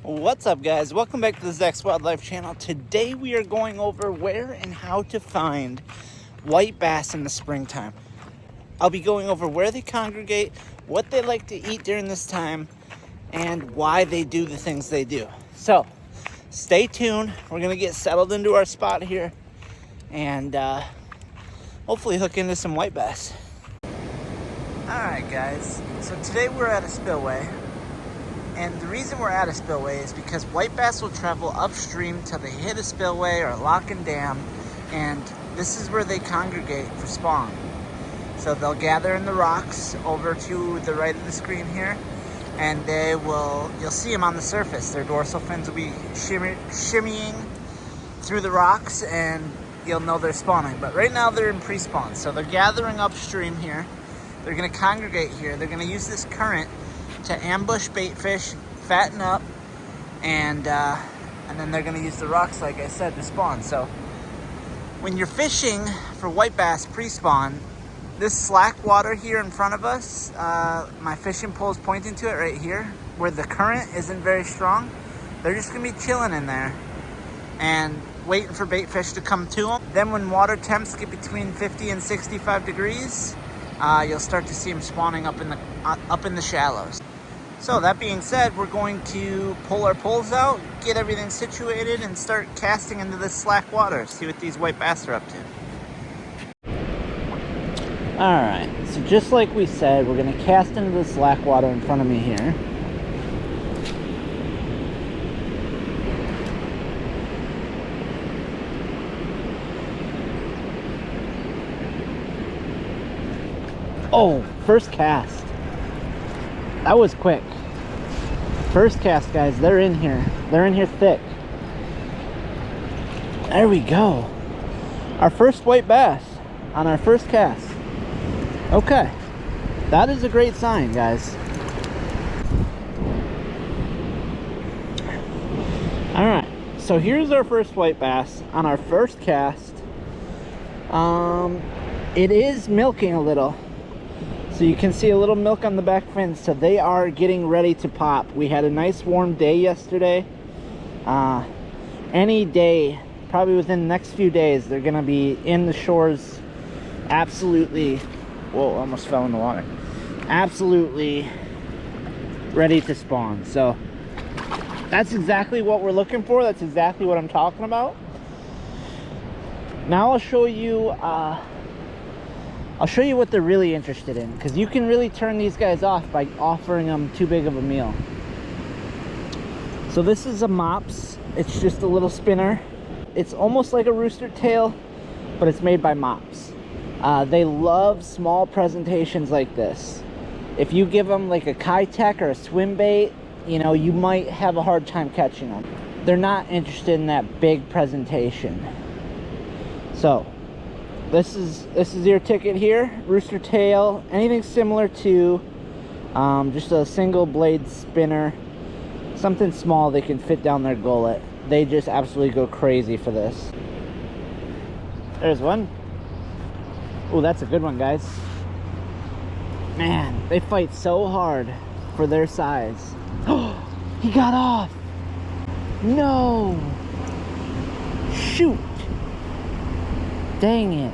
What's up, guys? Welcome back to the Zachswildlife channel. Today we are going over where and how to find white bass in the springtime. I'll be going over where they congregate, what they like to eat during this time, and why they do the things they do. So stay tuned. We're going to get settled into our spot here and hopefully hook into some white bass. Alright, guys, so today we're at a spillway. And the reason we're at a spillway is because white bass will travel upstream till they hit a spillway or a lock and dam, and this is where they congregate for spawn. So they'll gather in the rocks over to the right of the screen here, and you'll see them on the surface. Their dorsal fins will be shimmying through the rocks, and you'll know they're spawning. But right now they're in pre-spawn, so they're gathering upstream here. They're gonna congregate here. They're gonna use this current to ambush bait fish, fatten up, and then they're gonna use the rocks, like I said, to spawn. So when you're fishing for white bass pre-spawn, this slack water here in front of us, my fishing pole is pointing to it right here, where the current isn't very strong. They're just gonna be chilling in there and waiting for bait fish to come to them. Then when water temps get between 50 and 65 degrees, you'll start to see them spawning up in the shallows. So that being said, we're going to pull our poles out, get everything situated, and start casting into this slack water. See what these white bass are up to. Alright, so just like we said, we're going to cast into the slack water in front of me here. Oh, first cast. That was quick. First cast, guys. They're in here. They're in here thick. There we go. Our first white bass on our first cast. Okay. That is a great sign, guys. Alright. So here's our first white bass on our first cast. It is milking a little. So you can see a little milk on the back fins, so they are getting ready to pop. We had a nice warm day yesterday. Any day, probably within the next few days, they're gonna be in the shores absolutely, whoa, almost fell in the water. Absolutely ready to spawn. So that's exactly what we're looking for. That's exactly what I'm talking about. Now I'll show you what they're really interested in, because you can really turn these guys off by offering them too big of a meal. So this is a mops. It's just a little spinner. It's almost like a rooster tail, but it's made by mops. They love small presentations like this. If you give them like a Kitech or a swim bait, you know, you might have a hard time catching them. They're not interested in that big presentation. So this is your ticket here. Rooster tail, anything similar to just a single blade spinner, something small they can fit down their gullet. They just absolutely go crazy for this. There's one. Oh, that's a good one, guys. Man, they fight so hard for their size. Oh, he got off. No. Shoot. Dang it.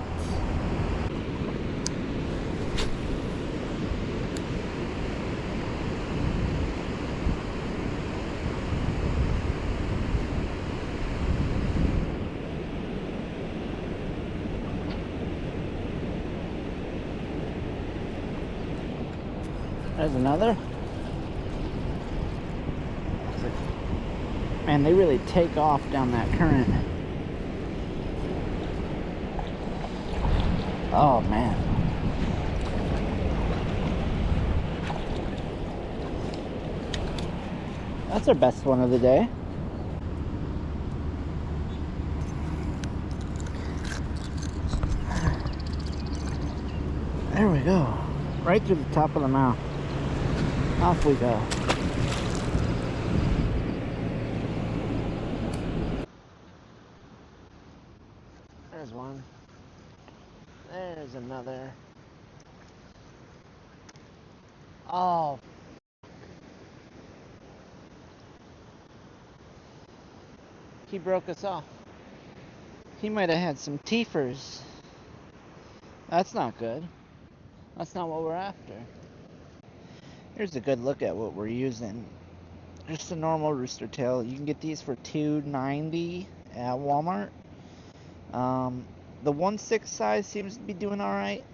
There's another. Man, they really take off down that current. Oh, man. That's our best one of the day. There we go. Right through the top of the mouth. Off we go. There's one. There's another. Oh. he broke us off. He might have had some teethers. That's not good. That's not what we're after. Here's a good look at what we're using. Just a normal rooster tail. You can get these for $2.90 at Walmart. The 1/6 size seems to be doing all right.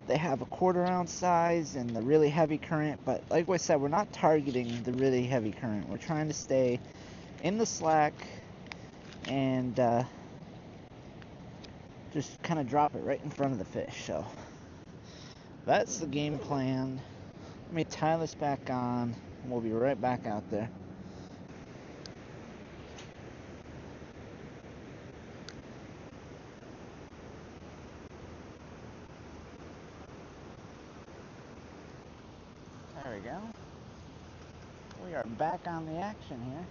They have a 1/4 ounce size and the really heavy current, but like I said, we're not targeting the really heavy current. We're trying to stay in the slack and just kind of drop it right in front of the fish. So that's the game plan. Let me tie this back on and we'll be right back out there. There we go. We are back on the action here.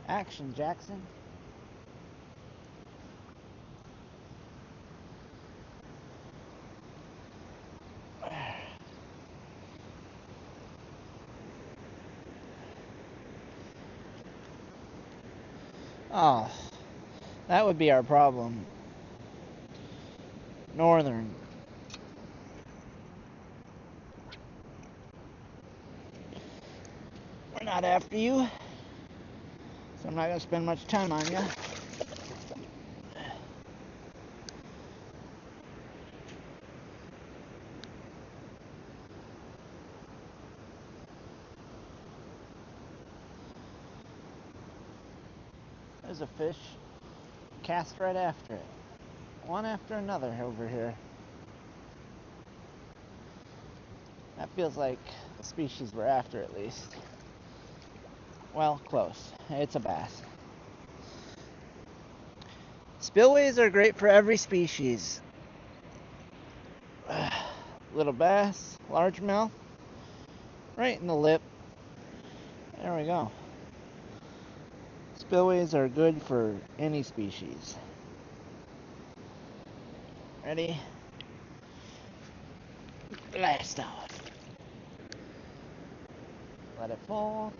Action, Jackson. Oh, that would be our problem. Northern. We're not after you, so I'm not going to spend much time on you. There's a fish. Cast right after it. One after another over here. That feels like the species we're after, at least. Well, close. It's a bass. Spillways are great for every species. Little bass, largemouth, right in the lip. There we go. Spillways are good for any species. Ready? Blast off. Let it fall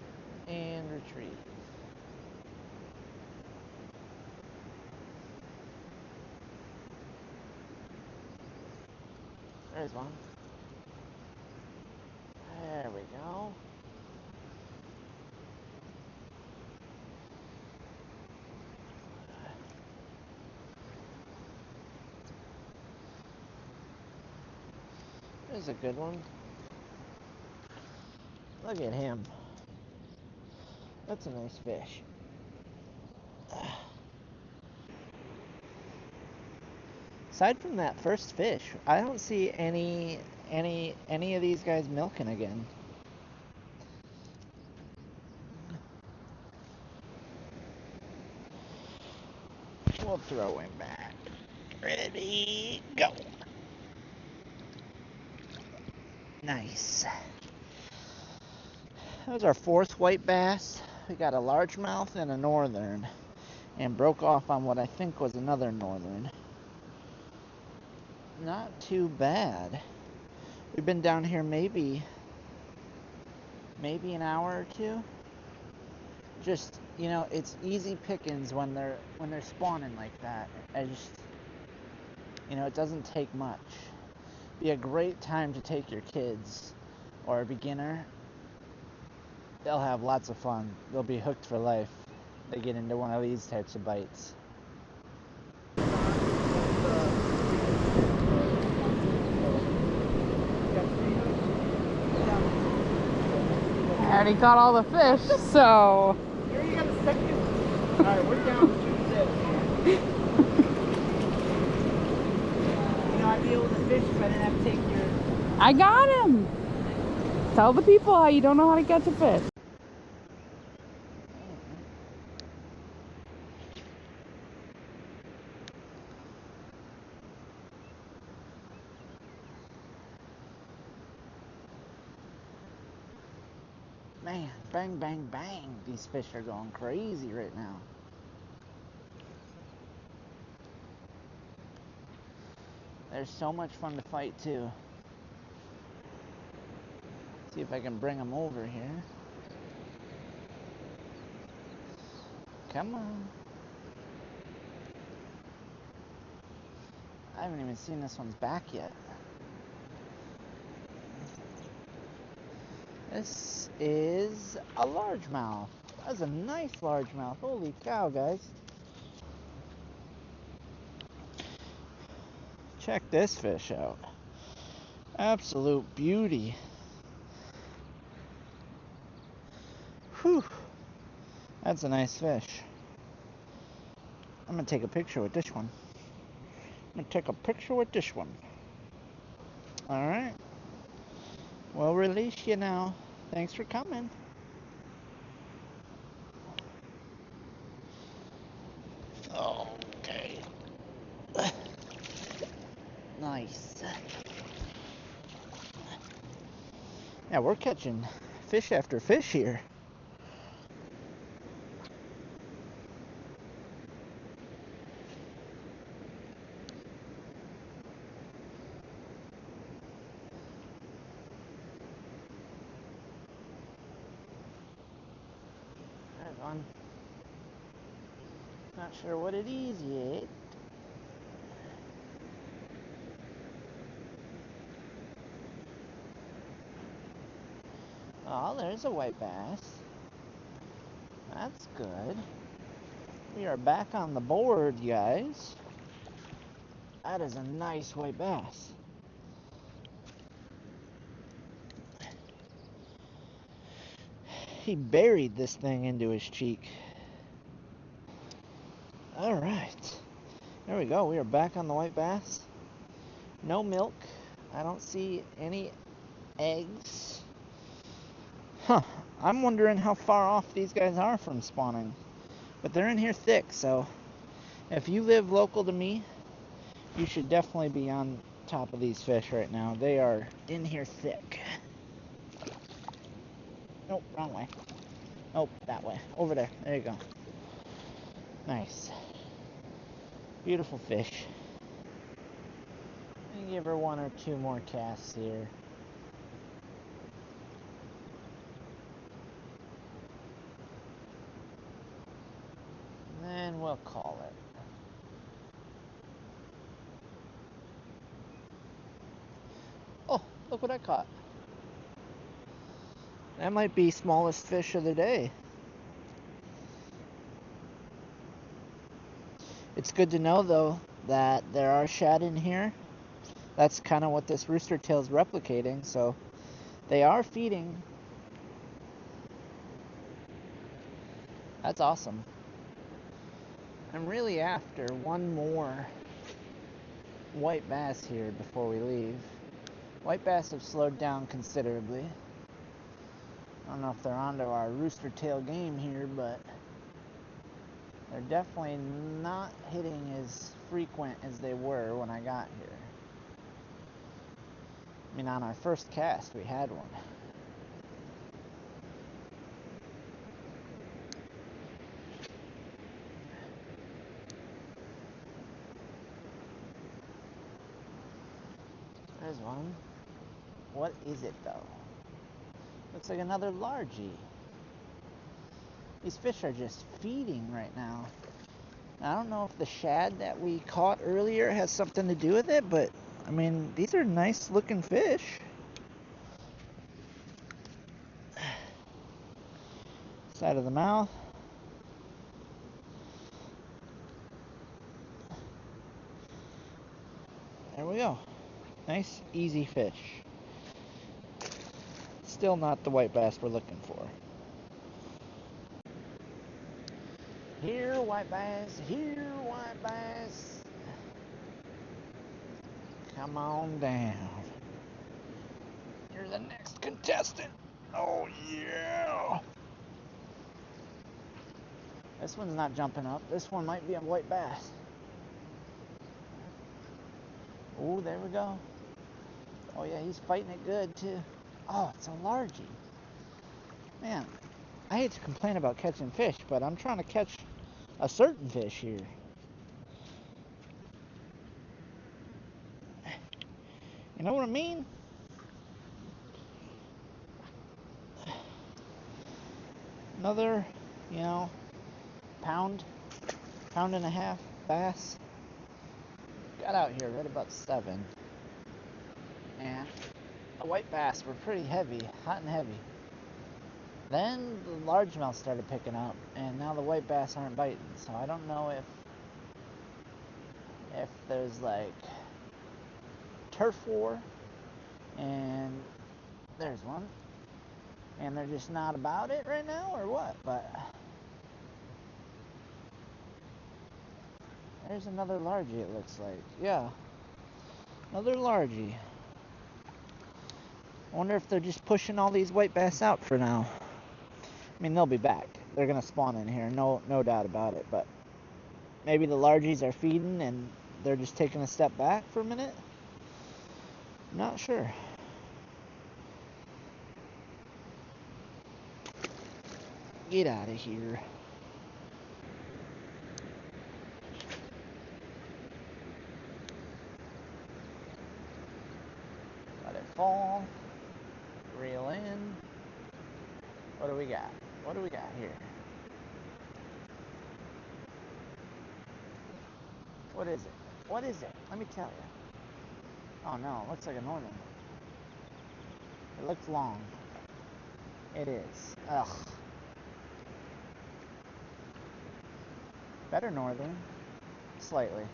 and retrieve. There's one. There we go. There's a good one. Look at him. That's a nice fish. Aside from that first fish, I don't see any of these guys milking again. We'll throw him back. Ready, go. Nice. That was our fourth white bass. We got a largemouth and a northern, and broke off on what I think was another northern. Not too bad. We've been down here maybe an hour or two. Just, you know, it's easy pickings when they're spawning like that. I just, you know, it doesn't take much. Be a great time to take your kids or a beginner. They'll have lots of fun. They'll be hooked for life. They get into one of these types of bites. I already caught all the fish, so. Here you got a second. Alright, we're down to this. You know, I'd be able to fish if I didn't have to take your. I got him! Tell the people how you don't know how to catch a fish. Man, bang, bang, bang. These fish are going crazy right now. They're so much fun to fight, too. See if I can bring them over here. Come on. I haven't even seen this one's back yet. This is a largemouth. That's a nice largemouth. Holy cow, guys. Check this fish out. Absolute beauty. Whew. That's a nice fish. I'm gonna take a picture with this one. Alright. We'll release you now. Thanks for coming. Okay. Nice. Yeah, we're catching fish after fish here. There's one. Not sure what it is yet. Oh, there's a white bass. That's good. We are back on the board, guys. That is a nice white bass. He buried this thing into his cheek. All right. There we go. We are back on the white bass. No milk. I don't see any eggs. Huh. I'm wondering how far off these guys are from spawning. But they're in here thick, so if you live local to me, you should definitely be on top of these fish right now. They are in here thick. Nope, wrong way. Nope, that way. Over there. There you go. Nice. Beautiful fish. I'm gonna give her one or two more casts here. And then we'll call it. Oh, look what I caught. That might be smallest fish of the day. It's good to know, though, that there are shad in here. That's kind of what this rooster tail's replicating, so they are feeding. That's awesome. I'm really after one more white bass here before we leave. White bass have slowed down considerably. I don't know if they're onto our rooster tail game here, but they're definitely not hitting as frequent as they were when I got here. I mean, on our first cast, we had one. There's one. What is it, though? Looks like another largie. These fish are just feeding right now. I don't know if the shad that we caught earlier has something to do with it, but I mean, these are nice looking fish. Side of the mouth. There we go. Nice, easy fish. Still not the white bass we're looking for. Here, white bass. Here, white bass. Come on down. You're the next contestant. Oh, yeah. This one's not jumping up. This one might be a white bass. Oh, there we go. Oh, yeah, he's fighting it good, too. Oh, it's a largie. Man, I hate to complain about catching fish, but I'm trying to catch a certain fish here. You know what I mean? Another, you know, pound and a half bass. Got out here right about 7. And the white bass were pretty heavy, hot and heavy. Then the largemouth started picking up, and now the white bass aren't biting. So I don't know if there's like turf war, and there's one, and they're just not about it right now, or what. But there's another largie, it looks like. Yeah, another largie. I wonder if they're just pushing all these white bass out for now. I mean, they'll be back. They're gonna spawn in here, no doubt about it. But maybe the largies are feeding and they're just taking a step back for a minute. Not sure. Get out of here. Let it fall. Reel in. What do we got? What do we got here? What is it? What is it? Let me tell you. Oh no, it looks like a northern. It looks long. It is. Ugh. Better northern. Slightly.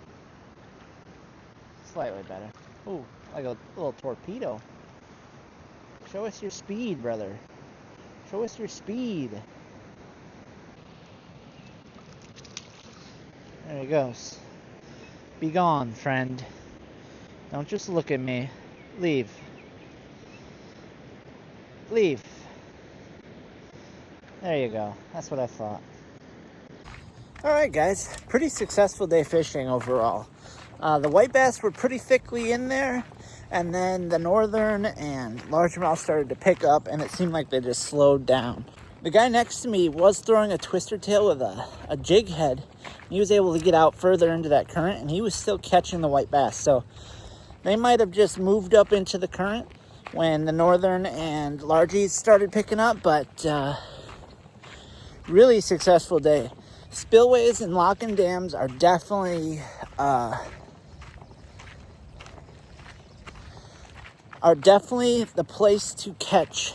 Slightly better. Ooh, like a little torpedo. Show us your speed, brother. Show us your speed. There he goes. Be gone, friend. Don't just look at me. Leave. Leave. There you go. That's what I thought. Alright guys, pretty successful day fishing overall. The white bass were pretty thickly in there, and then the northern and largemouth started to pick up, and it seemed like they just slowed down. The guy next to me was throwing a twister tail with a jig head. He was able to get out further into that current, and he was still catching the white bass. So they might have just moved up into the current when the northern and largies started picking up, but really successful day. Spillways and lock-in dams are definitely the place to catch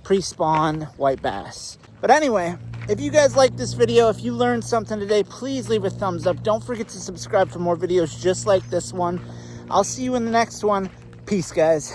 pre-spawn white bass. But anyway, if you guys like this video, if you learned something today, please leave a thumbs up. Don't forget to subscribe for more videos just like this one. I'll see you in the next one. Peace, guys.